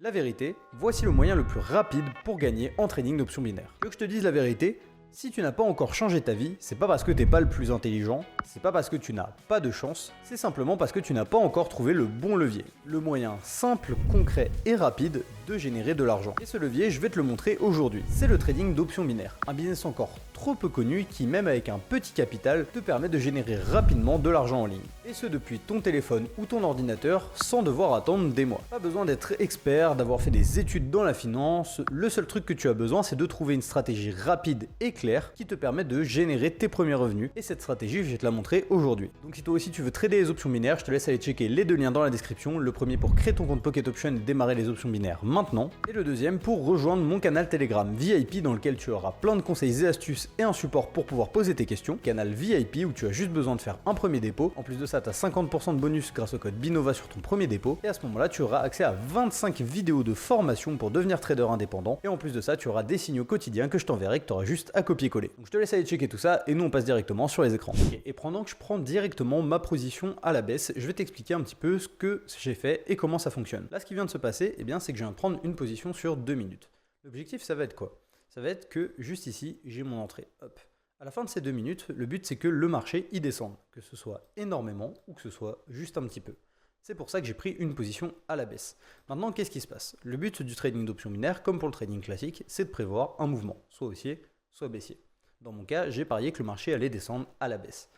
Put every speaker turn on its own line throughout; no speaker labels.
La vérité, voici le moyen le plus rapide pour gagner en trading d'options binaires. Tu veux que je te dise la vérité? Si tu n'as pas encore changé ta vie, c'est pas parce que t'es pas le plus intelligent, c'est pas parce que tu n'as pas de chance, c'est simplement parce que tu n'as pas encore trouvé le bon levier. Le moyen simple, concret et rapide de générer de l'argent. Et ce levier, je vais te le montrer aujourd'hui. C'est le trading d'options binaires. Un business encore trop peu connu qui, même avec un petit capital, te permet de générer rapidement de l'argent en ligne. Et ce depuis ton téléphone ou ton ordinateur sans devoir attendre des mois. Pas besoin d'être expert, d'avoir fait des études dans la finance. Le seul truc que tu as besoin, c'est de trouver une stratégie rapide et claire qui te permet de générer tes premiers revenus. Et cette stratégie, je vais te la montrer aujourd'hui. Donc si toi aussi tu veux trader les options binaires, je te laisse aller checker les deux liens dans la description. Le premier pour créer ton compte Pocket Option et démarrer les options binaires maintenant. Et le deuxième pour rejoindre mon canal Telegram VIP dans lequel tu auras plein de conseils et astuces et un support pour pouvoir poser tes questions. Canal VIP où tu as juste besoin de faire un premier dépôt. En plus de ça, tu as 50% de bonus grâce au code BINOVA sur ton premier dépôt. Et à ce moment-là, tu auras accès à 25 vidéos de formation pour devenir trader indépendant. Et en plus de ça, tu auras des signaux quotidiens que je t'enverrai, que tu auras juste à copier-coller. Donc je te laisse aller checker tout ça et nous on passe directement sur les écrans. Et pendant que je prends directement ma position à la baisse, je vais t'expliquer un petit peu ce que j'ai fait et comment ça fonctionne. Là, ce qui vient de se passer, eh bien, c'est que je viens de prendre une position sur 2 minutes. L'objectif, ça va être quoi? Ça va être que juste ici, j'ai mon entrée. Hop. À la fin de ces 2 minutes, le but c'est que le marché y descende, que ce soit énormément ou que ce soit juste un petit peu. C'est pour ça que j'ai pris une position à la baisse. Maintenant, qu'est-ce qui se passe? Le but du trading d'options binaires, comme pour le trading classique, c'est de prévoir un mouvement, soit haussier, soit baissier. Dans mon cas, j'ai parié que le marché allait descendre à la baisse.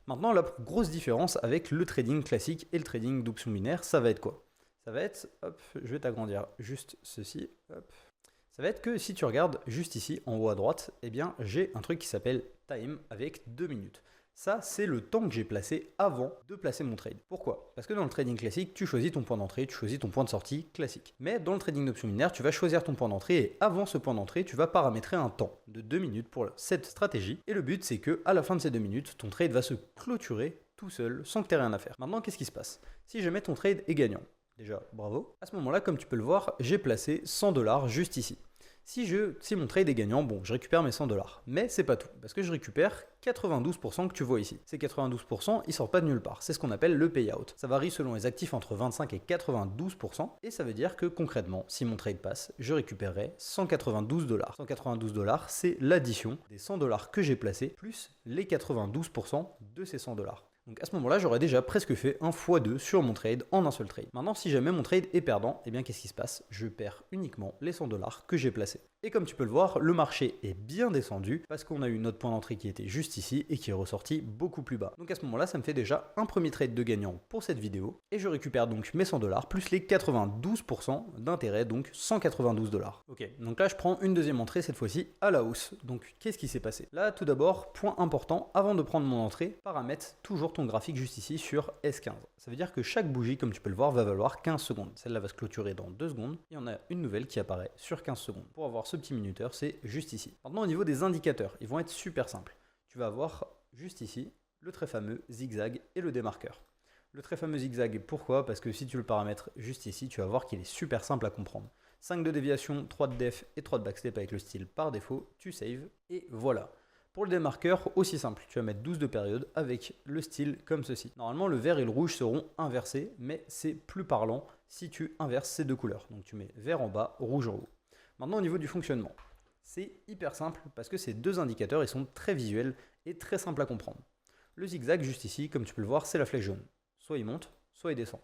Maintenant, la grosse différence avec le trading classique et le trading d'options binaires, ça va être quoi? Ça va être, hop, je vais t'agrandir juste ceci, hop. Ça va être que si tu regardes juste ici, en haut à droite, eh bien, j'ai un truc qui s'appelle time avec 2 minutes. Ça, c'est le temps que j'ai placé avant de placer mon trade. Pourquoi? Parce que dans le trading classique, tu choisis ton point d'entrée, tu choisis ton point de sortie classique. Mais dans le trading d'options binaires, tu vas choisir ton point d'entrée et avant ce point d'entrée, tu vas paramétrer un temps de 2 minutes pour cette stratégie. Et le but, c'est que à la fin de ces 2 minutes, ton trade va se clôturer tout seul sans que tu aies rien à faire. Maintenant, qu'est-ce qui se passe? Si jamais ton trade est gagnant, déjà, bravo. À ce moment-là, comme tu peux le voir, j'ai placé 100 $ juste ici. Si mon trade est gagnant, bon, je récupère mes 100 $. Mais c'est pas tout, parce que je récupère 92% que tu vois ici. Ces 92%, ils sortent pas de nulle part. C'est ce qu'on appelle le payout. Ça varie selon les actifs entre 25 et 92%. Et ça veut dire que concrètement, si mon trade passe, je récupérerai 192 $. 192 $, c'est l'addition des 100 $ que j'ai placés, plus les 92% de ces 100 $. Donc à ce moment-là, j'aurais déjà presque fait un x2 sur mon trade en un seul trade. Maintenant, si jamais mon trade est perdant, eh bien qu'est-ce qui se passe? Je perds uniquement les 100 $ que j'ai placés. Et comme tu peux le voir, le marché est bien descendu parce qu'on a eu notre point d'entrée qui était juste ici et qui est ressorti beaucoup plus bas. Donc à ce moment-là, ça me fait déjà un premier trade de gagnant pour cette vidéo. Et je récupère donc mes 100 $ plus les 92% d'intérêt, donc 192 $. Ok, donc là je prends une deuxième entrée cette fois-ci à la hausse. Donc qu'est-ce qui s'est passé? Là tout d'abord, point important, avant de prendre mon entrée, paramètre toujours ton graphique juste ici sur S15. Ça veut dire que chaque bougie, comme tu peux le voir, va valoir 15 secondes. Celle-là va se clôturer dans 2 secondes. Il y en a une nouvelle qui apparaît sur 15 secondes. Pour avoir ce petit minuteur, c'est juste ici. Maintenant, au niveau des indicateurs, ils vont être super simples. Tu vas avoir juste ici le très fameux zigzag et le démarqueur. Le très fameux zigzag, pourquoi? Parce que si tu le paramètres juste ici, tu vas voir qu'il est super simple à comprendre. 5 de déviation, 3 de def et 3 de backstep avec le style par défaut. Tu saves et voilà. Pour le démarqueur, aussi simple, tu vas mettre 12 de période avec le style comme ceci. Normalement, le vert et le rouge seront inversés, mais c'est plus parlant si tu inverses ces deux couleurs. Donc tu mets vert en bas, rouge en haut. Maintenant, au niveau du fonctionnement, c'est hyper simple parce que ces deux indicateurs, ils sont très visuels et très simples à comprendre. Le zigzag, juste ici, comme tu peux le voir, c'est la flèche jaune. Soit il monte, soit il descend.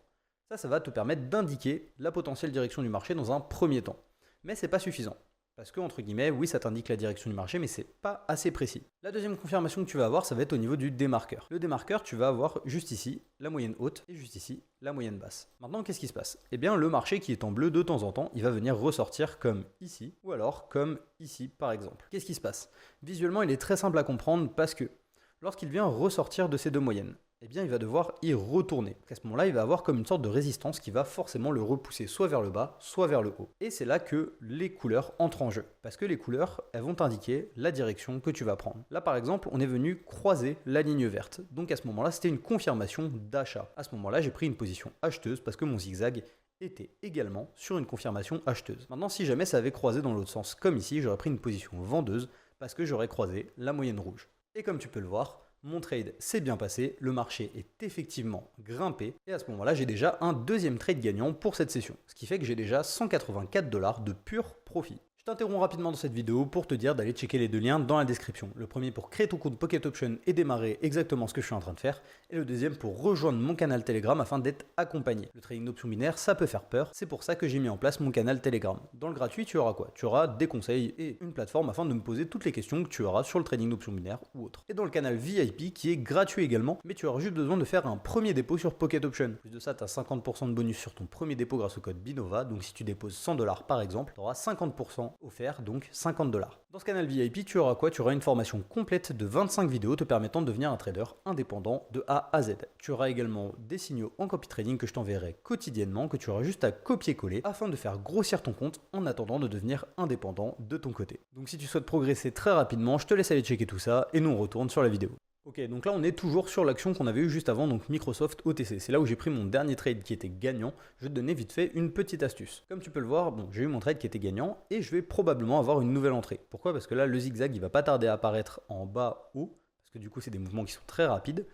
Ça va te permettre d'indiquer la potentielle direction du marché dans un premier temps. Mais ce n'est pas suffisant. Parce que, entre guillemets, oui, ça t'indique la direction du marché, mais c'est pas assez précis. La deuxième confirmation que tu vas avoir, ça va être au niveau du démarqueur. Le démarqueur, tu vas avoir juste ici la moyenne haute et juste ici la moyenne basse. Maintenant, qu'est-ce qui se passe? Eh bien, le marché qui est en bleu de temps en temps, il va venir ressortir comme ici ou alors comme ici, par exemple. Qu'est-ce qui se passe? Visuellement, il est très simple à comprendre parce que lorsqu'il vient ressortir de ces deux moyennes, eh bien, il va devoir y retourner. À ce moment-là, il va avoir comme une sorte de résistance qui va forcément le repousser soit vers le bas, soit vers le haut. Et c'est là que les couleurs entrent en jeu. Parce que les couleurs, elles vont t'indiquer la direction que tu vas prendre. Là, par exemple, on est venu croiser la ligne verte. Donc à ce moment-là, c'était une confirmation d'achat. À ce moment-là, j'ai pris une position acheteuse parce que mon zigzag était également sur une confirmation acheteuse. Maintenant, si jamais ça avait croisé dans l'autre sens, comme ici, j'aurais pris une position vendeuse parce que j'aurais croisé la moyenne rouge. Et comme tu peux le voir, mon trade s'est bien passé, le marché est effectivement grimpé, et à ce moment-là, j'ai déjà un deuxième trade gagnant pour cette session, ce qui fait que j'ai déjà 184 $ de pur profit. Je t'interromps rapidement dans cette vidéo pour te dire d'aller checker les deux liens dans la description. Le premier pour créer ton compte Pocket Option et démarrer exactement ce que je suis en train de faire. Et le deuxième pour rejoindre mon canal Telegram afin d'être accompagné. Le trading d'options binaires, ça peut faire peur. C'est pour ça que j'ai mis en place mon canal Telegram. Dans le gratuit, tu auras quoi? Tu auras des conseils et une plateforme afin de me poser toutes les questions que tu auras sur le trading d'options binaires ou autre. Et dans le canal VIP qui est gratuit également, mais tu auras juste besoin de faire un premier dépôt sur Pocket Option. Plus de ça, tu as 50% de bonus sur ton premier dépôt grâce au code BINOVA. Donc si tu déposes 100 $ par exemple, tu auras 50% offert, donc 50 $. Dans ce canal VIP, tu auras quoi? Tu auras une formation complète de 25 vidéos te permettant de devenir un trader indépendant de A à Z. Tu auras également des signaux en copy trading que je t'enverrai quotidiennement, que tu auras juste à copier-coller afin de faire grossir ton compte en attendant de devenir indépendant de ton côté. Donc si tu souhaites progresser très rapidement, je te laisse aller checker tout ça et nous on retourne sur la vidéo. Ok, donc là on est toujours sur l'action qu'on avait eue juste avant, donc Microsoft OTC. C'est là où j'ai pris mon dernier trade qui était gagnant. Je vais te donner vite fait une petite astuce. Comme tu peux le voir, bon, j'ai eu mon trade qui était gagnant et je vais probablement avoir une nouvelle entrée. Pourquoi? Parce que là le zigzag il va pas tarder à apparaître en bas haut, parce que du coup c'est des mouvements qui sont très rapides.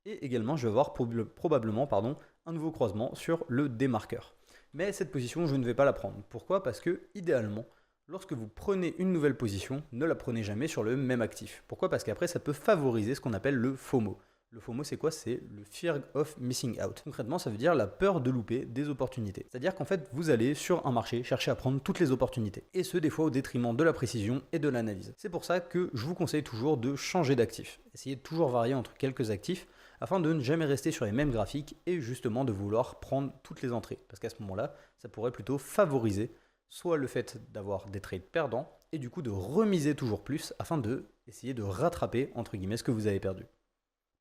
Et également je vais avoir probablement un nouveau croisement sur le démarqueur. Mais cette position je ne vais pas la prendre. Pourquoi? Parce que idéalement, lorsque vous prenez une nouvelle position, ne la prenez jamais sur le même actif. Pourquoi? Parce qu'après, ça peut favoriser ce qu'on appelle le FOMO. Le FOMO, c'est quoi? C'est le Fear of Missing Out. Concrètement, ça veut dire la peur de louper des opportunités. C'est-à-dire qu'en fait, vous allez sur un marché chercher à prendre toutes les opportunités. Et ce, des fois, au détriment de la précision et de l'analyse. C'est pour ça que je vous conseille toujours de changer d'actif. Essayez de toujours varier entre quelques actifs afin de ne jamais rester sur les mêmes graphiques et justement de vouloir prendre toutes les entrées. Parce qu'à ce moment-là, ça pourrait plutôt favoriser soit le fait d'avoir des trades perdants et du coup de remiser toujours plus afin de essayer de rattraper entre guillemets ce que vous avez perdu.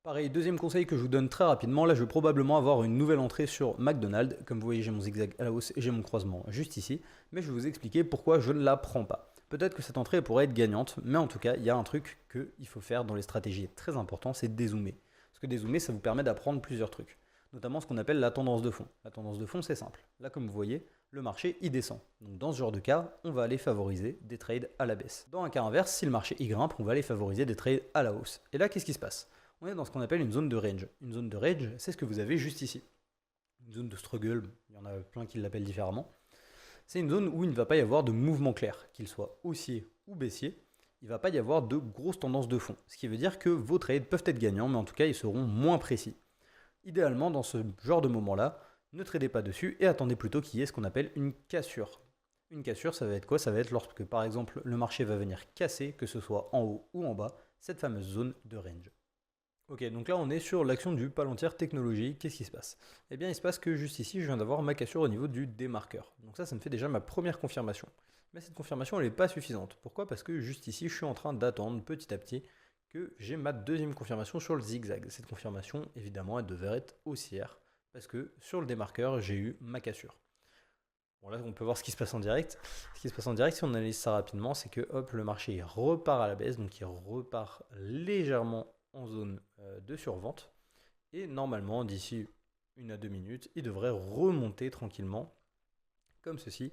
Pareil, deuxième conseil que je vous donne très rapidement, là je vais probablement avoir une nouvelle entrée sur McDonald's. Comme vous voyez, j'ai mon zigzag à la hausse et j'ai mon croisement juste ici, mais je vais vous expliquer pourquoi je ne la prends pas. Peut-être que cette entrée pourrait être gagnante, mais en tout cas, il y a un truc qu'il faut faire dans les stratégies très important, c'est dézoomer. Parce que dézoomer, ça vous permet d'apprendre plusieurs trucs, notamment ce qu'on appelle la tendance de fond. La tendance de fond, c'est simple. Là, comme vous voyez, le marché il descend. Donc dans ce genre de cas, on va aller favoriser des trades à la baisse. Dans un cas inverse, si le marché y grimpe, on va aller favoriser des trades à la hausse. Et là, qu'est-ce qui se passe? On est dans ce qu'on appelle une zone de range. Une zone de range, c'est ce que vous avez juste ici. Une zone de struggle, il y en a plein qui l'appellent différemment. C'est une zone où il ne va pas y avoir de mouvement clair, qu'il soit haussier ou baissier. Il ne va pas y avoir de grosses tendances de fond. Ce qui veut dire que vos trades peuvent être gagnants, mais en tout cas, ils seront moins précis. Idéalement, dans ce genre de moment-là, ne tradez pas dessus et attendez plutôt qu'il y ait ce qu'on appelle une cassure. Une cassure, ça va être quoi? Ça va être lorsque, par exemple, le marché va venir casser, que ce soit en haut ou en bas, cette fameuse zone de range. Ok, donc là on est sur l'action du Palantir Technologies. Qu'est-ce qui se passe? Eh bien, il se passe que juste ici, je viens d'avoir ma cassure au niveau du démarqueur. Donc ça me fait déjà ma première confirmation. Mais cette confirmation, elle n'est pas suffisante. Pourquoi? Parce que juste ici, je suis en train d'attendre petit à petit que j'ai ma deuxième confirmation sur le zigzag. Cette confirmation, évidemment, elle devrait être haussière. Parce que sur le démarqueur, j'ai eu ma cassure. Bon là, on peut voir ce qui se passe en direct. Ce qui se passe en direct, si on analyse ça rapidement, c'est que hop, le marché il repart à la baisse, donc il repart légèrement en zone de survente. Et normalement, d'ici 1 à 2 minutes, il devrait remonter tranquillement, comme ceci,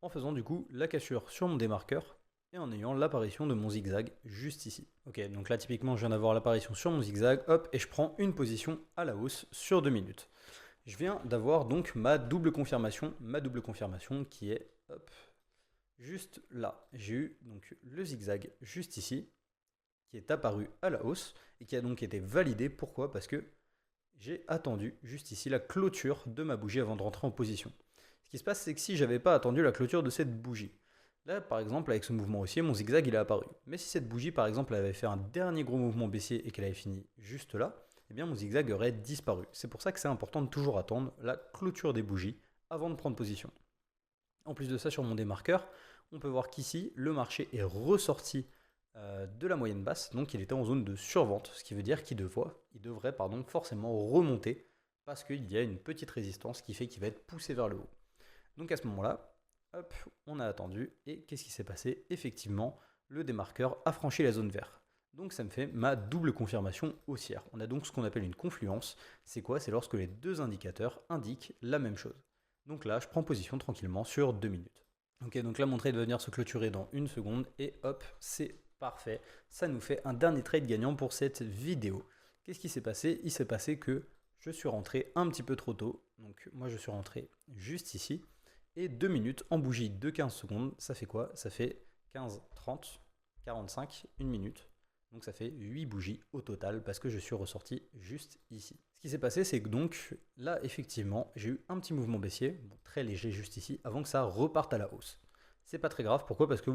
en faisant du coup la cassure sur mon démarqueur et en ayant l'apparition de mon zigzag juste ici. Ok, donc là typiquement, je viens d'avoir l'apparition sur mon zigzag, hop, et je prends une position à la hausse sur 2 minutes. Je viens d'avoir donc ma double confirmation qui est hop, juste là. J'ai eu donc le zigzag juste ici, qui est apparu à la hausse et qui a donc été validé. Pourquoi? Parce que j'ai attendu juste ici la clôture de ma bougie avant de rentrer en position. Ce qui se passe, c'est que si j'avais pas attendu la clôture de cette bougie, là par exemple avec ce mouvement haussier, mon zigzag il est apparu. Mais si cette bougie par exemple avait fait un dernier gros mouvement baissier et qu'elle avait fini juste là, eh bien mon zigzag aurait disparu. C'est pour ça que c'est important de toujours attendre la clôture des bougies avant de prendre position. En plus de ça, sur mon démarqueur, on peut voir qu'ici, le marché est ressorti de la moyenne basse, donc il était en zone de survente, ce qui veut dire qu'il devrait forcément remonter parce qu'il y a une petite résistance qui fait qu'il va être poussé vers le haut. Donc à ce moment-là, hop, on a attendu et qu'est-ce qui s'est passé? Effectivement, le démarqueur a franchi la zone verte. Donc ça me fait ma double confirmation haussière. On a donc ce qu'on appelle une confluence. C'est quoi? C'est lorsque les deux indicateurs indiquent la même chose. Donc là, je prends position tranquillement sur 2 minutes. Ok, donc là, mon trade va venir se clôturer dans 1 seconde et hop, c'est parfait. Ça nous fait un dernier trade gagnant pour cette vidéo. Qu'est-ce qui s'est passé? Il s'est passé que je suis rentré un petit peu trop tôt. Donc moi je suis rentré juste ici. Et 2 minutes en bougie de 15 secondes, ça fait quoi? Ça fait 15, 30, 45, 1 minute. Donc ça fait 8 bougies au total parce que je suis ressorti juste ici. Ce qui s'est passé, c'est que donc là, effectivement, j'ai eu un petit mouvement baissier, bon, très léger juste ici, avant que ça reparte à la hausse. C'est pas très grave, pourquoi? Parce que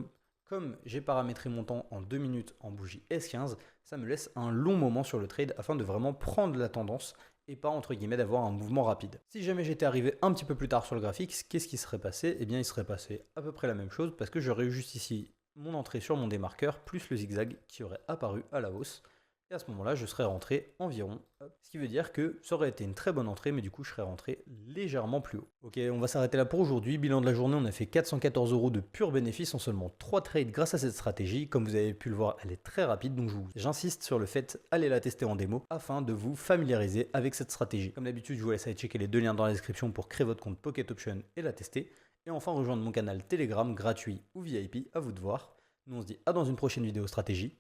comme j'ai paramétré mon temps en 2 minutes en bougie S15, ça me laisse un long moment sur le trade afin de vraiment prendre la tendance et pas entre guillemets d'avoir un mouvement rapide. Si jamais j'étais arrivé un petit peu plus tard sur le graphique, qu'est-ce qui serait passé? Eh bien il serait passé à peu près la même chose parce que j'aurais eu juste ici mon entrée sur mon démarqueur plus le zigzag qui aurait apparu à la hausse. Et à ce moment-là, je serais rentré environ, ce qui veut dire que ça aurait été une très bonne entrée, mais du coup, je serais rentré légèrement plus haut. Ok, on va s'arrêter là pour aujourd'hui. Bilan de la journée, on a fait 414 € de pur bénéfice en seulement 3 trades grâce à cette stratégie. Comme vous avez pu le voir, elle est très rapide, donc j'insiste sur le fait d'aller la tester en démo afin de vous familiariser avec cette stratégie. Comme d'habitude, je vous laisse aller checker les 2 liens dans la description pour créer votre compte Pocket Option et la tester. Et enfin, rejoindre mon canal Telegram gratuit ou VIP, à vous de voir. Nous, on se dit à dans une prochaine vidéo stratégie.